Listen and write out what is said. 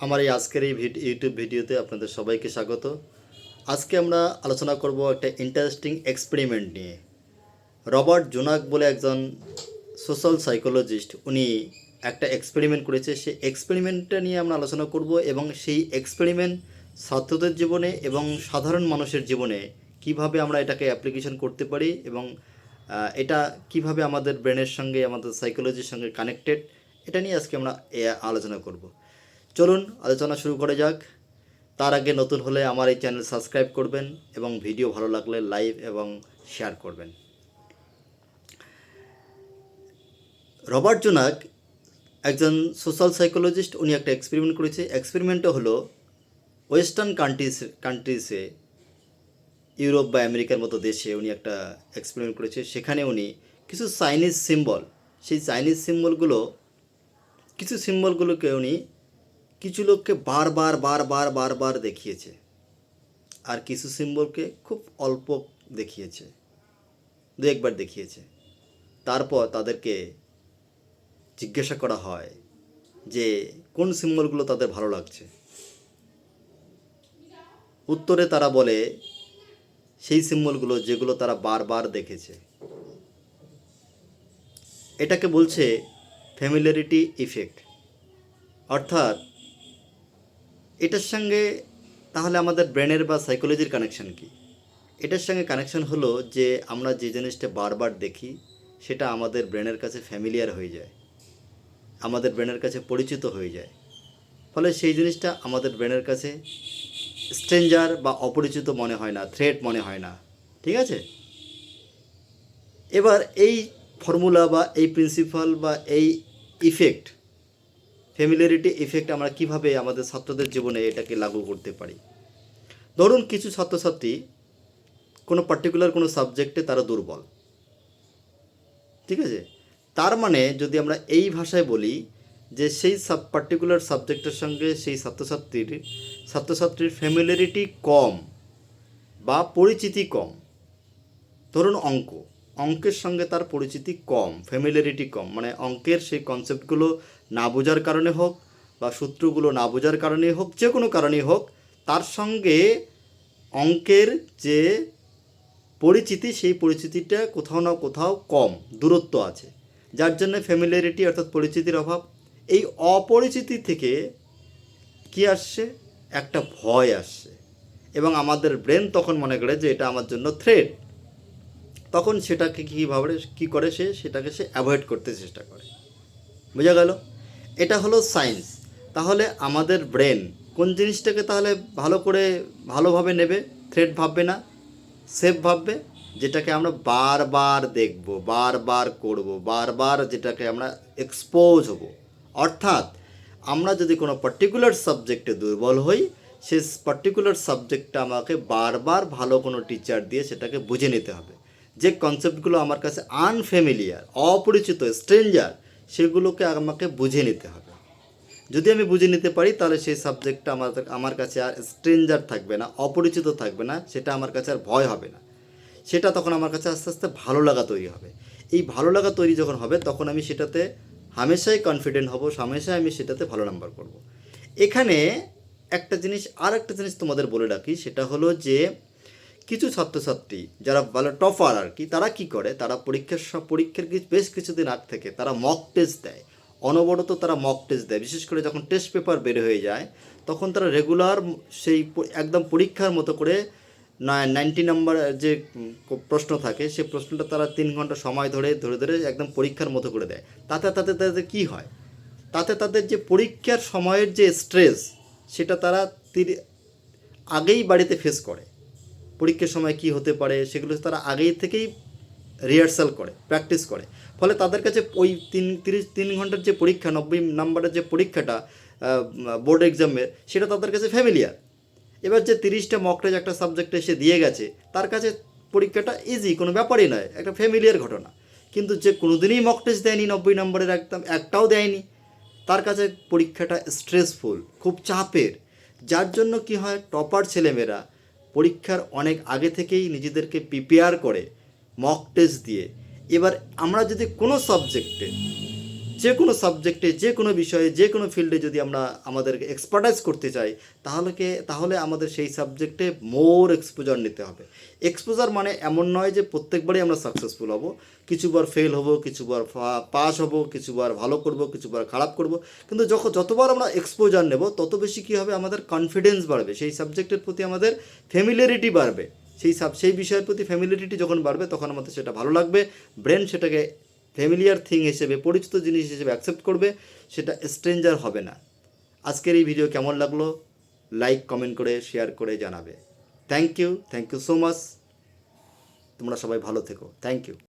আমার এই আজকের এই ইউটিউব ভিডিওতে আপনাদের সবাইকে স্বাগত। আজকে আমরা আলোচনা করব একটা ইন্টারেস্টিং এক্সপেরিমেন্ট নিয়ে। রবার্ট জোনাক বলে একজন সোশ্যাল সাইকোলজিস্ট, উনি একটা এক্সপেরিমেন্ট করেছে। সেই এক্সপেরিমেন্টটা নিয়ে আমরা আলোচনা করব এবং সেই এক্সপেরিমেন্ট ছাত্রদের জীবনে এবং সাধারণ মানুষের জীবনে কিভাবে আমরা এটাকে অ্যাপ্লিকেশন করতে পারি এবং এটা কিভাবে আমাদের ব্রেনের সঙ্গে, আমাদের সাইকোলজির সঙ্গে কানেক্টেড, এটা নিয়ে আজকে আমরা আলোচনা করব। চলুন আলোচনা শুরু করা যাক। তার আগে নতুন হলে আমার এই চ্যানেল সাবস্ক্রাইব করবেন এবং ভিডিও ভালো লাগলে লাইক এবং শেয়ার করবেন। রবার্ট জোনাক একজন সোশ্যাল সাইকোলজিস্ট, উনি একটা এক্সপেরিমেন্ট করেছে। এক্সপেরিমেন্টটা হলো ওয়েস্টার্ন কান্ট্রিজে, ইউরোপ বা আমেরিকার মতো দেশে উনি একটা এক্সপেরিমেন্ট করেছে। সেখানে উনি কিছু চাইনিজ সিম্বল, সেই চাইনিজ সিম্বলগুলোকে উনি কিছু লোককে বারবার দেখিয়েছে, আর কিছু সিম্বলকে খুব অল্প দেখিয়েছে, দু একবার দেখিয়েছে। তারপর তাদেরকে জিজ্ঞাসা করা হয় যে কোন সিম্বলগুলো তাদের ভালো লাগছে। উত্তরে তারা বলে সেই সিম্বলগুলো যেগুলো তারা বারবার দেখেছে। এটাকে বলছে ফ্যামিলিয়ারিটি ইফেক্ট। অর্থাৎ এটার সঙ্গে তাহলে আমাদের ব্রেনের বা সাইকোলজির কানেকশান কি? এটার সঙ্গে কানেকশান হলো যে আমরা যে জিনিসটা বারবার দেখি সেটা আমাদের ব্রেনের কাছে ফ্যামিলিয়ার হয়ে যায়, আমাদের ব্রেনের কাছে পরিচিত হয়ে যায়। ফলে সেই জিনিসটা আমাদের ব্রেনের কাছে স্ট্রেঞ্জার বা অপরিচিত মনে হয় না, থ্রেট মনে হয় না। ঠিক আছে? এবার এই ফর্মুলা বা এই প্রিন্সিপাল বা এই ইফেক্ট, ফ্যামিলিয়ারিটি ইফেক্ট, আমরা কিভাবে আমাদের ছাত্রদের জীবনে এটাকে লাগু করতে পারি। ধরুন কিছু ছাত্রছাত্রী কোনো পার্টিকুলার কোনো সাবজেক্টে তারা দুর্বল, ঠিক আছে? তার মানে যদি আমরা এই ভাষায় বলি যে সেই পার্টিকুলার সাবজেক্টের সঙ্গে সেই ছাত্রছাত্রীর ফ্যামিলিয়ারিটি কম বা পরিচিতি কম। ধরুন অঙ্কের সঙ্গে তার পরিচিতি কম, ফ্যামিলিয়ারিটি কম, মানে অঙ্কের সেই কনসেপ্টগুলো না বোঝার কারণে হোক বা সূত্রগুলো না বোঝার কারণেই হোক, যে কোনো কারণেই হোক, তার সঙ্গে অঙ্কের যে পরিচিতি, সেই পরিচিতিটা কোথাও না কোথাও কম, দূরত্ব আছে, যার জন্য ফ্যামিলিয়ারিটি অর্থাৎ পরিচিতির অভাব। এই অপরিচিতি থেকে কি আসছে? একটা ভয় আসছে, এবং আমাদের ব্রেন তখন মনে করে যে এটা আমার জন্য থ্রেট। তখন সেটাকে কী করে সেটাকে অ্যাভয়েড করতে চেষ্টা করে। বোঝা গেল? এটা হলো সায়েন্স। তাহলে আমাদের ব্রেন কোন জিনিসটাকে তাহলে ভালোভাবে নেবে? থ্রেট ভাববে না, সেফ ভাববে। যেটাকে আমরা বারবার দেখব, বারবার করব, বারবার যেটাকে আমরা এক্সপোজ হব। অর্থাৎ আমরা যদি কোনো পার্টিকুলার সাবজেক্টে দুর্বল হই, সেই পার্টিকুলার সাবজেক্টটা আমাকে বারবার ভালো কোনো টিচার দিয়ে সেটাকে বুঝে নিতে হবে। যে কনসেপ্টগুলো আমার কাছে আনফ্যামিলিয়ার, অপরিচিত, স্ট্রেঞ্জার, সেগুলোকে আমাকে বুঝে নিতে হবে। যদি আমি বুঝে নিতে পারি তাহলে সেই সাবজেক্টটা আমার কাছে আর স্ট্রেঞ্জার থাকবে না, অপরিচিত থাকবে না, সেটা আমার কাছে আর ভয় হবে না। সেটা তখন আমার কাছে আস্তে আস্তে ভালো লাগা তৈরি হবে। এই ভালো লাগা তৈরি যখন হবে তখন আমি সেটাতে হামেশাই কনফিডেন্ট হব, হামেশাই আমি সেটাতে ভালো নাম্বার করব। এখানে একটা জিনিস তোমাদের বলে রাখি, সেটা হলো যে কিছু ছাত্রছাত্রী যারা ভালো টপার আর কি, তারা কি করে, তারা পরীক্ষার বেশ কিছুদিন আগ থেকে তারা মক টেস্ট দেয়। অনবরত তারা মক টেস্ট দেয়। বিশেষ করে যখন টেস্ট পেপার বের হয়ে যায় তখন তারা রেগুলার সেই একদম পরীক্ষার মতো করে 90 নাম্বার যে প্রশ্ন থাকে সেই প্রশ্নটা তারা 3 ঘন্টা সময় ধরে একদম পরীক্ষার মতো করে দেয়। তাতে তাদের কী হয়? তাতে তাদের যে পরীক্ষার সময়ের যে স্ট্রেস, সেটা তারা আগেই বাড়িতে ফেস করে। পরীক্ষার সময় কি হতে পারে সেগুলো তারা আগেই থেকেই রিহার্সাল করে, প্র্যাকটিস করে। ফলে তাদের কাছে ওই 3 ঘন্টার যে পরীক্ষা, 90 নাম্বারের যে পরীক্ষাটা বোর্ড এক্সামের, সেটা তাদের কাছে ফ্যামিলিয়ার। এবার যে 30টা মক টেস্ট একটা সাবজেক্টে এসে দিয়ে গেছে, তার কাছে পরীক্ষাটা ইজি, কোনো ব্যাপারই নয়, একটা ফ্যামিলিয়ার ঘটনা। কিন্তু যে কোনোদিনই মক টেস্ট দেয়নি, 90 নম্বরের একটাও দেয়নি, তার কাছে পরীক্ষাটা স্ট্রেসফুল, খুব চাপের। যার জন্য কি হয়, টপার ছেলেমেয়েরা পরীক্ষার অনেক আগে থেকেই নিজেদেরকে প্রিপেয়ার করে মক টেস্ট দিয়ে। এবার আমরা যদি কোনো সাবজেক্টে, যে কোনো সাবজেক্টে, যে কোনো বিষয়ে, যে কোনো ফিল্ডে যদি আমরা আমাদেরকে এক্সপার্টাইজ করতে চাই, তাহলে আমাদের সেই সাবজেক্টে মোর এক্সপোজার নিতে হবে। এক্সপোজার মানে এমন নয় যে প্রত্যেকবারই আমরা সাকসেসফুল হব, কিছুবার ফেল হব, কিছুবার পাস হব, কিছুবার ভালো করব, কিছুবার খারাপ করব, কিন্তু যতবার আমরা এক্সপোজার নেব তত বেশি কী হবে, আমাদের কনফিডেন্স বাড়বে, সেই সাবজেক্টের প্রতি আমাদের ফ্যামিলিয়ারিটি বাড়বে। সেই বিষয়ের প্রতি ফ্যামিলিয়ারিটি যখন বাড়বে তখন আমাদের সেটা ভালো লাগবে, ব্রেন সেটাকে ফ্যামিলিয়ার থিং হিসেবে, পরিচিত জিনিস হিসেবে অ্যাকসেপ্ট করবে, সেটা স্ট্রেঞ্জার হবে না। আজকের এই ভিডিও কেমন লাগলো লাইক কমেন্ট করে শেয়ার করে জানাবে। Thank you so much. তোমরা সবাই ভালো থেকো। Thank you.